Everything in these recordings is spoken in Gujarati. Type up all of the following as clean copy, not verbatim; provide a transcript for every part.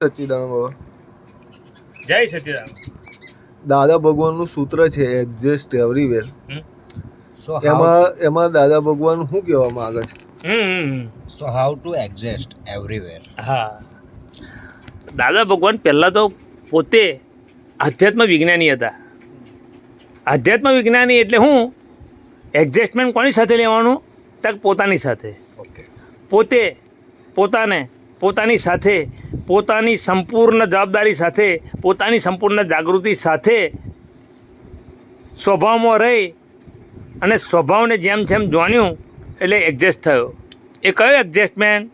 સચ્ચિદાનંદ બાબા. જય સચ્ચિદાનંદ. દાદા ભગવાનનું સૂત્ર છે એક્ઝેસ્ટ એવરીવેર. So એમાં દાદા ભગવાન શું કહેવા માંગે છે? how to exist everywhere. હા, દાદા ભગવાન પહેલાં તો પોતે આધ્યાત્મ વિજ્ઞાની હતા. આધ્યાત્મ વિજ્ઞાની એટલે હું એડજસ્ટમેન્ટ કોની સાથે લેવાનું? તક પોતાની સાથે. Okay. પોતે પોતાને પોતાની સાથે પોતાની સંપૂર્ણ જવાબદારી સાથે પોતાની સંપૂર્ણ જાગૃતિ સાથે સ્વભાવમાં રહી અને સ્વભાવને જેમ જેમ જાણ્યું એટલે એડજસ્ટ થયો. એ કયો એડજસ્ટમેન્ટ?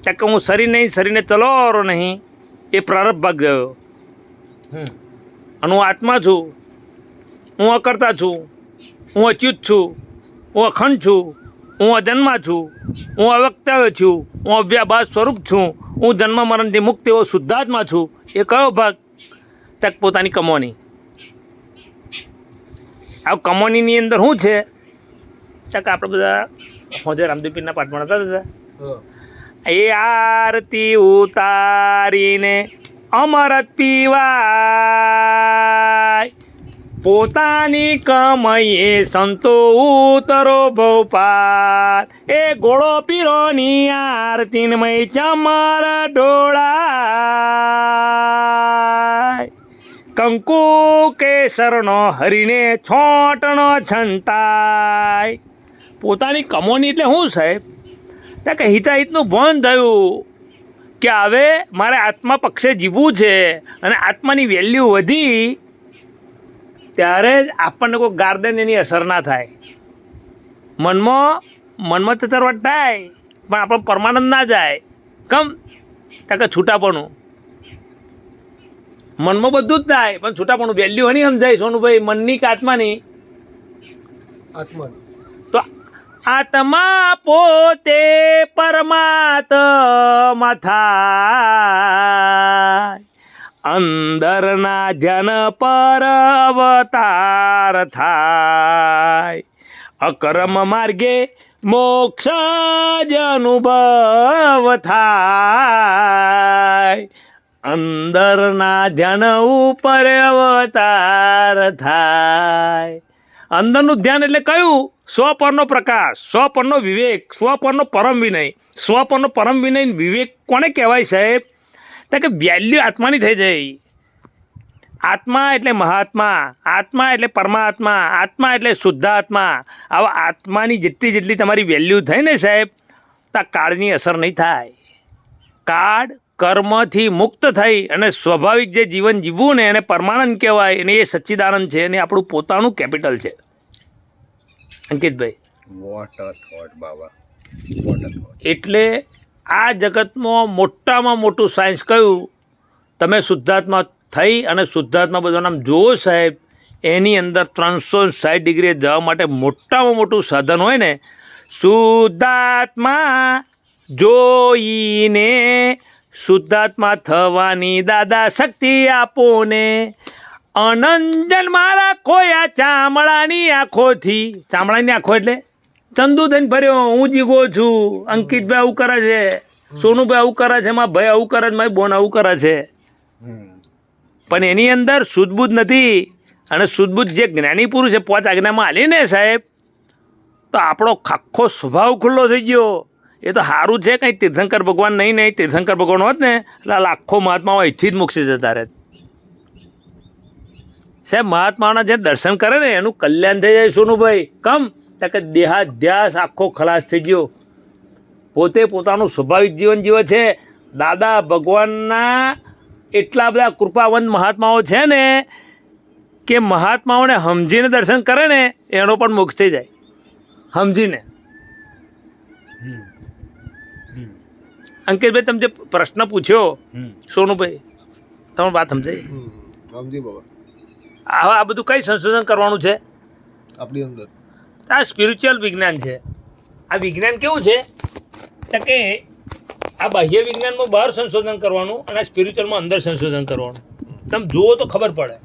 કે હું શરીર નહીં, શરીરને ચલાવવાનો નહીં, એ પ્રારબ્ધ ભાગ ગયો. અને હું આત્મા છું, હું અકર્તા છું, હું અચ્યુત છું, હું અખંડ છું, હું અજન્મા છું, હું અવ્યક્ત છું, હું અવ્યાભાસ સ્વરૂપ છું, હું જન્મ મરણથી મુક્ત એવો શુદ્ધાત્મા છું. એ કયો ભાગ? તક પોતાની કમોની. આ કમોનીની અંદર શું છે? તક આપણે બધા હોજે રામદેવ પીરના પાઠમાં હતા દાદા. એ આરતી ઉતારીને અમરત પીવાય, પોતાની કમાઈએ સંતો ઉતરો ભવપાર. એ ગોળો પીરોની આરતીમય ચમર ડોળાય, કંકુ કેસરનો હરીને છોટનો છંટાય. પોતાની કમોની એટલે શું સાહેબ? ત્યાં કે હિતાહિતનું ભાન થયું કે હવે મારે આત્મા પક્ષે જીવવું છે અને આત્માની વેલ્યુ વધી ત્યારે જ આપણને કોઈ ગાર્ડન એની અસર ના થાય. મનમાં ચતરવટ થાય પણ આપણો પરમાનંદ ના જાય. કમ? ત્યાં કે છૂટાપણું. મનમાં બધું જ થાય પણ છૂટાપણું વેલ્યુ નહીં સમજાય સોનુભાઈ, મનની કે આત્માની? આત્માની. તો આત્મા પોતે પરમાત્મા થાય, અંદરના ધ્યાન પર અવતાર થાય, અકર્મ માર્ગે મોક્ષ જ અનુભવ થાય, અંદરના ધ્યાન ઉપર અવતાર થાય. અંદરનું ધ્યાન એટલે કયું? સ્વ પરનો પ્રકાશ, સ્વ પરનો વિવેક, સ્વ પરનો પરમ વિનય. સ્વ પરનો પરમ વિનય વિવેક કોને કહેવાય સાહેબ? કે વેલ્યુ આત્માની થઈ જાય. આત્મા એટલે મહાત્મા, આત્મા એટલે પરમાત્મા, આત્મા એટલે શુદ્ધાત્મા. આવા આત્માની જેટલી તમારી વેલ્યુ થઈ ને સાહેબ, તો આ કાળની અસર નહીં થાય. કાળ કર્મથી મુક્ત થઈ અને સ્વાભાવિક જે જીવન જીવવું ને એને પરમાનંદ કહેવાય. અને એ સચ્ચિદાનંદ છે અને આપણું પોતાનું કેપિટલ છે. અંકિતભાઈ, What a thought, Baba. What a thought. એટલે આ જગતમાં મોટામાં મોટું સાયન્સ કયું? તમે શુદ્ધાત્મા થઈ અને શુદ્ધાત્મા બધાનું નામ જુઓ સાહેબ, એની અંદર 360 ડિગ્રી જવા માટે મોટામાં મોટું સાધન હોય ને, શુદ્ધાત્મા જોઈને શુદ્ધાત્મા થવાની દાદા શક્તિ આપો ને. અનંજન મારા ખોયા ચામડાની આંખોથી. ચામડાની આંખો એટલે ચંદુ થઈને ફર્યો, હું જીગો છું. અંકિતભાઈ આવું કરે છે, સોનુભાઈ આવું કરે છે, મારા ભાઈ આવું કરે છે, મારી બોન આવું કરે છે. પણ એની અંદર શુદ્ધબુદ્ધ નથી. અને શુદ્ધબુદ્ધ જે જ્ઞાની પુરુષ છે, 5 આજ્ઞામાં હાલીને સાહેબ, તો આપણો આખો સ્વભાવ ખુલ્લો થઈ ગયો. એ તો સારું છે, કંઈ તીર્થંકર ભગવાન નહીં તીર્થંકર ભગવાન હોત ને એટલે લાખો મહાત્માઓ અહીંથી જ મોક્ષે જતા રહે સાહેબ. મહાત્માઓના જે દર્શન કરે ને એનું કલ્યાણ થઈ જાય સોનુભાઈ. કમ? કે દેહાધ્યાસ આખો ખલાસ થઈ ગયો. પોતે પોતાનું સ્વાભાવિક જીવન જીવે છે. દાદા ભગવાનના એટલા બધા કૃપાવંત મહાત્માઓ છે ને કે મહાત્માઓને સમજીને દર્શન કરે ને એનો પણ મોક્ષ થઈ જાય. સમજીને. અંકિતભાઈ, તમે જે પ્રશ્ન પૂછ્યો સોનુભાઈ, તમે વાત સમજાય? સમજી બાબા. હવે આ બધું કઈ સંશોધન કરવાનું છે? આપણી અંદર આ સ્પિરિચ્યુઅલ વિજ્ઞાન છે. આ વિજ્ઞાન કેવું છે કે આ બાહ્ય વિજ્ઞાનમાં બહાર સંશોધન કરવાનું અને સ્પિરિચ્યુઅલમાં અંદર સંશોધન કરવાનું. તમે જુઓ તો ખબર પડે.